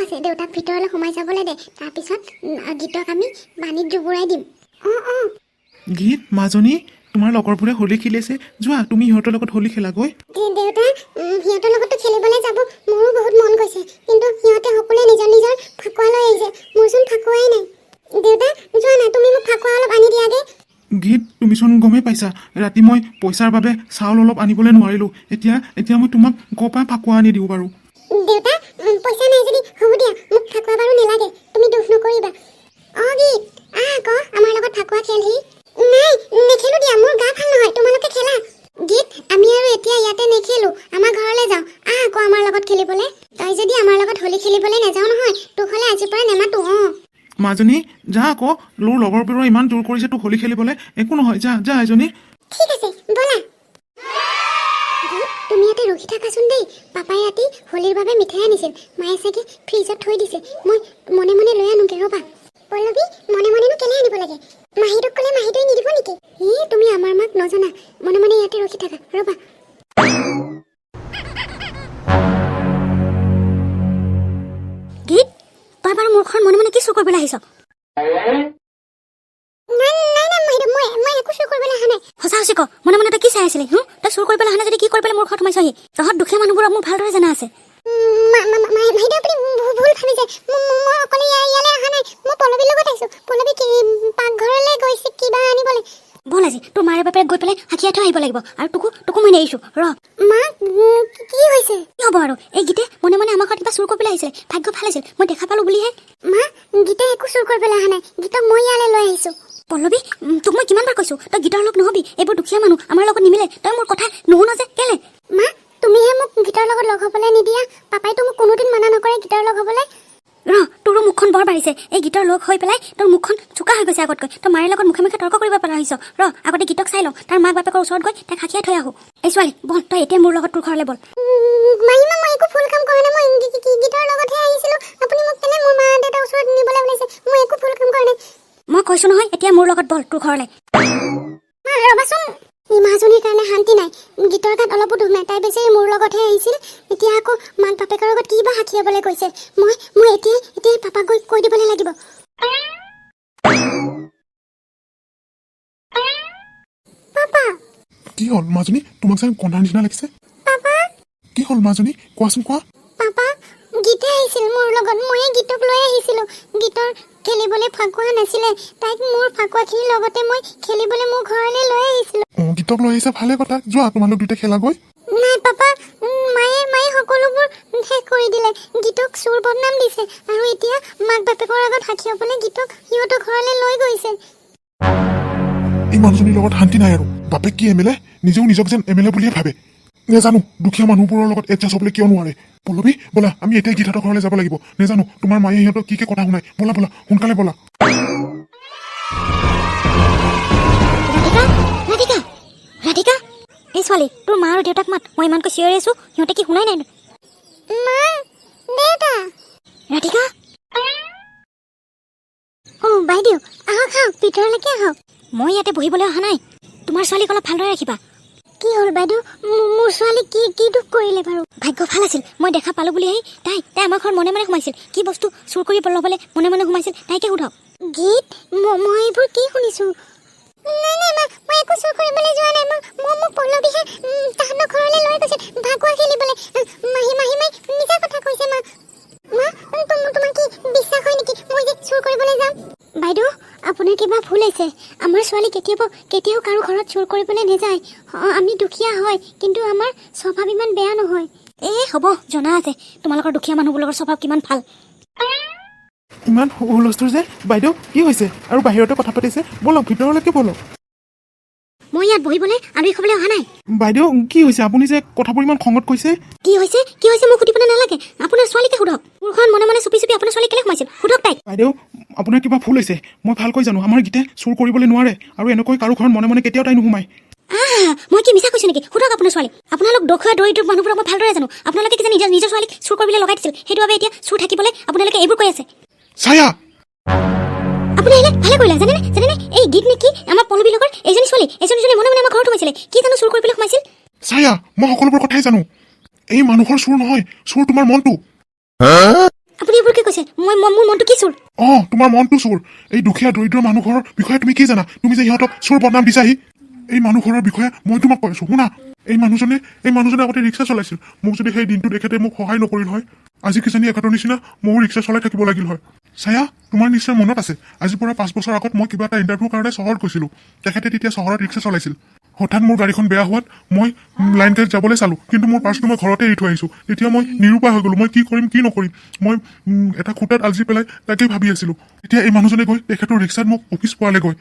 আছে দেউতাক ভিতৰলৈ সোমাই যাবলৈ দে তাৰপিছত গীতক আমি পানীত জুবুৰাই দিম গীত মাজনী তোমাৰ লগৰবোৰে হোলী খেলিছে যোৱা তুমি সিহঁতৰ লগত হোলী খেলাগৈ দেউতা সিহঁতৰ লগতো খেলিবলৈ যাব মোৰো বহুত মন গৈছে কিন্তু সিহঁতে সকলোৱে নিজৰ নিজৰ ফাকুৱা লৈ আহিছে মোৰচোন ফাকুৱাই নাই দেউতা যোৱা নাই তুমি মোক ফাকুৱা অলপ আনি দিয়াগে গীত তুমিচোন গমেই পাইছা ৰাতি মই পইচাৰ বাবে চাউল অলপ আনিবলৈ নোৱাৰিলোঁ এতিয়া মই তোমাক ক'ৰ পৰা ফাকুৱা আনি দিওঁ বাৰু দেউতা পইচা নাই যদি হ'ব দিয়া মোক ফাকুৱা বাৰু নালাগে তুমি দুখ নকৰিবা গীত আকৌ আমাৰ লগত ফাকুৱা খেলহি নাই নেখেলো দিয়া মোৰ গা ভাল নহয় তোমালোকে খেলা গীত আমি আৰু এতিয়া ইয়াতে নেখেলো আমাৰ ঘৰলৈ যাওঁ আকৌ আমাৰ লগত খেলিবলৈ তই যদি আমাৰ লগত হোলী খেলিবলৈ নাযাওঁ নহয় তোক হ'লে আজিৰ পৰা নেমাতো মাজনী যা আকৌ লোৰ লগৰবোৰে ইমান জোৰ কৰিছে তোক হোলী খেলিবলৈ একো নহয় যা এজনী ঠিক আছে ব'লা তুমি ইয়াতে ৰখি থাকাচোন দেই পাপাই ৰাতি হোলীৰ বাবে মিঠাই আনিছিল মায়ে চাগে ফ্ৰিজত থৈ দিছে মই মনে মনে লৈ আনোগে ৰ'বা পল্লৱী মনে মনেনো কেলে আনিব লাগে মাহীটোক ক'লে মাহীটোৱে নিদিব নেকি তুমি আমাৰ মাক নজনা মনে মনে ইয়াতে ৰখি থাকা ৰ'বা গীত তই বাৰু মোৰখন মনে মনে কি চুৰ কৰিবলৈ আহিছ সঁচা ক মনে মনে তই কি চাই আছিলি তই চুৰ কৰিবলৈ অহা নাই যদি কি কৰিবলৈ মোৰ ঘৰত সোমাইছহি তহঁত দুখীয়া মানুহবোৰক মোৰ ভালদৰে জানা আছে বল আজি তোৰ মাৰে বাপেৰে গৈ পেলাই হাকিয়াই থৈ আহিব লাগিব আৰু তোকো মই নেৰিছো ৰ মা কি হৈছে কি হ'ব আৰু এই গীতে মনে মনে আমাৰ ঘৰত কিবা চুৰ কৰিবলৈ আহিছিলে ভাগ্য ভাল আছিল মই দেখা পালো বুলিহে মা গীতে একো চুৰ কৰিবলৈ অহা নাই গীতক মই ইয়ালৈ লৈ আহিছো পল্লৱী তোক মই কিমান বাৰ কৈছো তই গীতৰ লগ নহবি এইবোৰ দুখীয়া মানুহ আমাৰ লগত নিমিলে তই মোৰ কথা নুশুন যে কেলে মা তুমিহে মোক গীতৰ লগত লগ হ'বলৈ নিদিয়া পাপাইতো মোক কোনোদিন মানা নকৰে গীতৰ লগ হ'বলৈ তোৰো মুখখন বৰ বাঢ়িছে এই গীতৰ লগ হৈ পেলাই তোৰ মুখখন চোকা হৈ গৈছে আগতকৈ তই মাৰে লগত মুখে মুখে তৰ্ক কৰিব পৰা হৈছ আগতে গীতক চাই লওঁ তাৰ মাক বাপেকৰ ওচৰত গৈ তাক হাকিয়াই থৈ আহো এই ছোৱালী বল তই এতিয়া মোৰ লগত তোৰ ঘৰলৈ বল মাহীমা মই একো ভুল কাম কৰা নাই মই গীতৰ লগতহে আহিছিলো আপুনি মোক কেলে মোৰ মা দেউতাৰ ওচৰত নিবলৈ ওলাইছে মই একো ভুল কাম কৰা নাই মই কৈছো নহয় এতিয়া মোৰ লগত বল তোৰ ঘৰলৈ ৰবাচোন এই মাজনীৰ কাৰণে শান্তি নাই গীতৰ গাত অলপো দুখ নাই তাই বেছি মোৰ লগতহে আহিছিল এতিয়া আকৌ মাক বাপেকৰ লগত কিবা হাকিয়াবলৈ কৈছে মই এতিয়া পাপাক গৈ কৈ দিবলৈ লাগিব পাপা কি হ'ল মাজনী তোমাক চাই কন্ধাৰ নিচিনা লাগিছে পাপা কি হ'ল মাজনী কোৱাচোন কোৱা পাপা গীতে আহিছিল মোৰ লগত ময়ে গীতক লৈ আহিছিলো গীতৰ খেলিবলৈ ফাকুৱা নাছিলে তাইক মোৰ ফাকুৱাখিনিৰ লগতে মই খেলিবলৈ মোৰ ঘৰলৈ লৈ আহিছিলো গীতক লৈ আহিছে ভালে কথা যোৱা তোমালোক দুটা খেলাগৈ নাই পাপা মায়ে সকলোবোৰ শেষ কৰি দিলে গীতক চোৰ বদনাম দিছে আৰু এতিয়া মাক বাপেকৰ আগত হাকিয়াবলৈ গীতক সিহঁতৰ ঘৰলৈ লৈ গৈছে এই মানুহজনীৰ লগত শান্তি নাই আৰু বাপেক কি এম এল এ নিজেও নিজক যেন এম এল এ বুলিয়ে ভাবে নেজানো দুখীয়া মানুহবোৰৰ লগত এডজাষ্ট হ'বলৈ কিয় নোৱাৰে পল্লৱী ব'লা আমি এতিয়া গীতহঁতৰ ঘৰলৈ যাব লাগিব নেজানো তোমাৰ মায়ে সিহঁতক কি কথা শুনাই ব'লা সোনকালে ব'লা ৰাধিকা এই ছোৱালী তোৰ মা আৰু দেউতাক মাত মই ইমানকৈ চিঞৰি আছো সিহঁতে কি শুনাই নাই মা দেউতা ৰাধিকা বাইদেউ আহক ভিতৰলৈকে আহক মই ইয়াতে বহিবলৈ অহা নাই তোমাৰ ছোৱালীক অলপ ভালদৰে ৰাখিবা কি হ'ল বাইদেউ মোৰ ছোৱালী কি দুখ কৰিলে বাৰু ভাগ্য ভাল আছিল মই দেখা পালো বুলি আহি তাই আমাৰ ঘৰত মনে মনে সোমাইছিল কি বস্তু চুৰ কৰি ল'বলৈ মনে মনে সোমাইছিল তাইকে সোধক গীত মই এইবোৰ কি শুনিছো নাই মা মই একো চুৰ কৰিবলৈ যোৱা নাই মোক পল্লৱীহে তাহাঁতৰ ঘৰলৈ লৈ গৈছিল ফাকুৱা খেলিবলৈ মাহী মিছা কথা কৈছে মা তোমাৰ কি বিশ্বাস হয় নেকি মই যে চুৰ কৰিবলৈ যাম বাইদেউ আপোনাৰ কিবা ভুল হৈছে আমাৰ ছোৱালী কেতিয়াও কাৰো ঘৰত চুৰ কৰিবলৈ নাযায় আমি দুখীয়া হয় কিন্তু আমাৰ স্বভাৱ ইমান বেয়া নহয় হ'ব জনা আছে তোমালোকৰ দুখীয়া মানুহবোৰৰ স্বভাৱ কিমান ভাল ইমান হুলস্থুল যে বাইদেউ কি হৈছে আৰু বাহিৰতে কথা পাতিছে বলক ভিতৰলৈকে বলক মই ইয়াত বহিবলৈ আলহী খাবলৈ অহা নাই বাইদেউ কি হৈছে আপুনি যে কথাবোৰ ইমান খঙত কৈছে কি হৈছে মোক সুধিব নালাগে আপোনাৰ ছোৱালীকে সোধক মোৰখন মনে মনে চুপি আপোনাৰ ছোৱালী কেলে সোমাইছিল সোধক তাইক বাইদেউ আপোনাৰ কিবা ভুল হৈছে মই ভালকৈ জানো আমাৰ গীতে চুৰ কৰিবলৈ নোৱাৰে আৰু এনেকৈ কাৰো ঘৰত মনে মনে কেতিয়াও তাই নোসোমায় মই কি মিছা কৈছো নেকি সোধক আপোনাৰ ছোৱালী আপোনালোক দক্ষিয়া দৰিদ্ৰ মানুহবোৰক মই ভালদৰে জানো আপোনালোকে কি নিজৰ ছোৱালীক চুৰ কৰিবলৈ লগাই দিছিল সেইটো বাবে এতিয়া চুৰ থাকিবলৈ আপোনালোকে এইবোৰ কৈ আছে ছায়া আপুনি আহিলে ভালে কৰিলে জানেনে এই গীত নেকি আমাৰ পল্লৱীৰ লগৰ এজনী ছোৱালী মনে মনে আমাৰ ঘৰত সোমাইছিলে কি জানো চুৰ কৰিবলৈ সোমাইছিল ছায়া মই সকলোবোৰ কথাই জানো এই মানুহৰ চুৰ নহয় চুৰ তোমাৰ মনটো আপুনি এইবোৰ কি মোৰ মনটো কি চোৰ তোমাৰ মনটো চোৰ এই দুখীয়া দৰিদ্ৰ মানুহ ঘৰৰ বিষয়ে তুমি কি জানা তুমি যে সিহঁতক চোৰ বদনাম দিছাহি এই মানুহ ঘৰৰ বিষয়ে মই তোমাক কৈ আছো শুনা এই মানুহজনে আগতে ৰিক্সা চলাইছিল মোক যদি সেই দিনটো তেখেতে মোক সহায় নকৰিল হয় আজি কিজানি এখেতৰ নিচিনা ময়ো ৰিক্সা চলাই থাকিব লাগিল হয় ছায়া তোমাৰ নিশ্চয় মনত আছে আজিৰ পৰা 5 বছৰ আগত মই কিবা এটা ইণ্টাৰভিউৰ কাৰণে চহৰত গৈছিলোঁ তেখেতে তেতিয়া চহৰত ৰিক্সা চলাইছিল হঠাৎ মোৰ গাড়ীখন বেয়া হোৱাত মই লাইন গাড়ীত যাবলৈ চালোঁ কিন্তু মোৰ পাৰ্চটো মই ঘৰতে এৰি থৈ আহিছোঁ তেতিয়া মই নিৰুপায় হৈ গ'লোঁ মই কি কৰিম কি নকৰিম মই এটা খুঁটাত আলজি পেলাই তাকেই ভাবি আছিলোঁ এতিয়া এই মানুহজনে গৈ তেখেতৰ ৰিক্সাত মোক অফিচ পোৱালেগৈ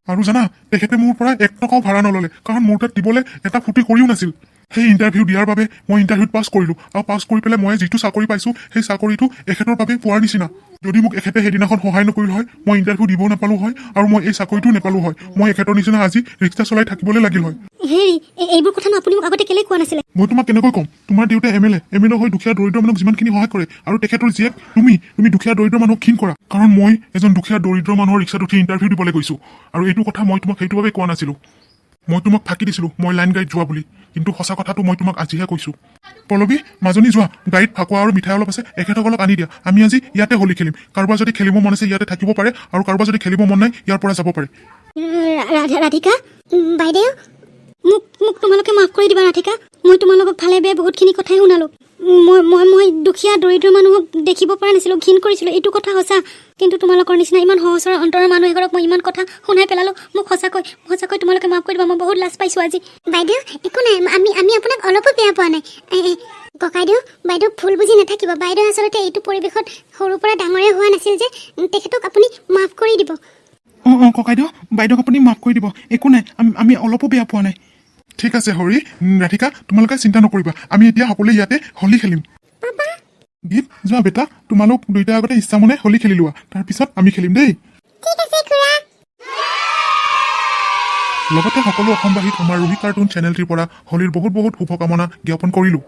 আৰু জানা তেখেতে মোৰ পৰা 1 টকাও ভাড়া নল'লে কাৰণ মোৰ তাত দিবলৈ এটা ফুটি কৰিও নাছিল সেই ইণ্টাৰভিউ দিয়াৰ বাবে মই ইণ্টাৰভিউত পাছ কৰিলোঁ আৰু পাছ কৰি পেলাই মই যিটো চাকৰি পাইছোঁ সেই চাকৰিটো এখেতৰ বাবে পোৱাৰ নিচিনা যদি মোক এখেতে সেইদিনাখন সহায় নকৰিল হয় মই ইণ্টাৰভিউ দিব নাপালোঁ হয় আৰু মই এই চাকৰিটোও নাপালোঁ হয় মই এখেতৰ নিচিনা আজি ৰিক্সা চলাই থাকিবলৈ লাগিল হয় হেৰি এইবোৰ কথা আপুনি মোক আগতে কেলে কোৱা নাছিলে মই তোমাক কেনেকৈ ক'ম তোমাৰ দেউতাই এমএলএ হৈ দুখীয়া দৰিদ্ৰ মানুহক যিমানখিনি সহায় কৰে আৰু তেখেতৰ জীয়েক তুমি দুখীয়া দৰিদ্ৰ মানুহক ক্ষীণ কৰা কাৰণ মই এজন দুখীয়া দৰিদ্ৰ মানুহৰ ৰিক্সাত উঠি ইণ্টাৰভিউ দিবলৈ গৈছোঁ আৰু এইটো কথা মই তোমাক সেইটো বাবে কোৱা নাছিলোঁ মই তোমাক ফাঁকি দিছিলোঁ মই লাইন গাড়ীত যোৱা বুলি কিন্তু সঁচা কথাটো মই তোমাক আজিহে কৈছোঁ পল্লৱী মাজনী যোৱা গাড়ীত ফাকুৱা আৰু মিঠাই অলপ আছে এখেতসকলক আনি দিয়া আমি আজি ইয়াতে হোলী খেলিম কাৰোবাৰ যদি খেলিব মন আছে ইয়াতে থাকিব পাৰে আৰু কাৰোবাৰ যদি খেলিব মন নাই ইয়াৰ পৰা যাব পাৰে ৰাধিকা বাইদেউ মোক তোমালোকে মাফ কৰি দিবা ৰাধিকা মই তোমালোকক ভালে বেয়া বহুতখিনি কথাই শুনালোঁ মই দুখীয়া দৰিদ্ৰ মানুহক দেখিব পৰা নাছিলোঁ ঘিণ কৰিছিলোঁ এইটো কথা সঁচা কিন্তু তোমালোকৰ নিচিনা ইমান সহজৰ অন্তৰৰ মানুহ এঘৰক মই ইমান কথা শুনাই পেলালোঁ মোক সঁচাকৈ তোমালোকে মাফ কৰি দিবা মই বহুত লাজ পাইছোঁ আজি বাইদেউ একো নাই আমি আপোনাক অলপো বেয়া পোৱা নাই ককাইদেউ বাইদেউ ভুল বুজি নাথাকিব বাইদেউ আচলতে এইটো পৰিৱেশত সৰুৰ পৰা ডাঙৰে হোৱা নাছিল যে তেখেতক আপুনি মাফ কৰি দিব ককাইদেউ বাইদেউক আপুনি মাফ কৰি দিব একো নাই আমি অলপো বেয়া পোৱা নাই ঠিক আছে হৰি ৰাধিকা তোমালোকে চিন্তা নকৰিবা আমি এতিয়া সকলোৱে ইয়াতে হোলী খেলিম গীত যোৱা বেটা তোমালোক দুইটা আগতে ইচ্ছামনে হোলী খেলি লোৱা তাৰপিছত আমি খেলিম দেই লগতে সকলো অসমবাসীক আমাৰ ৰুবি কাৰ্টুন চেনেলটিৰ পৰা হোলীৰ বহুত বহুত শুভকামনা জ্ঞাপন কৰিলোঁ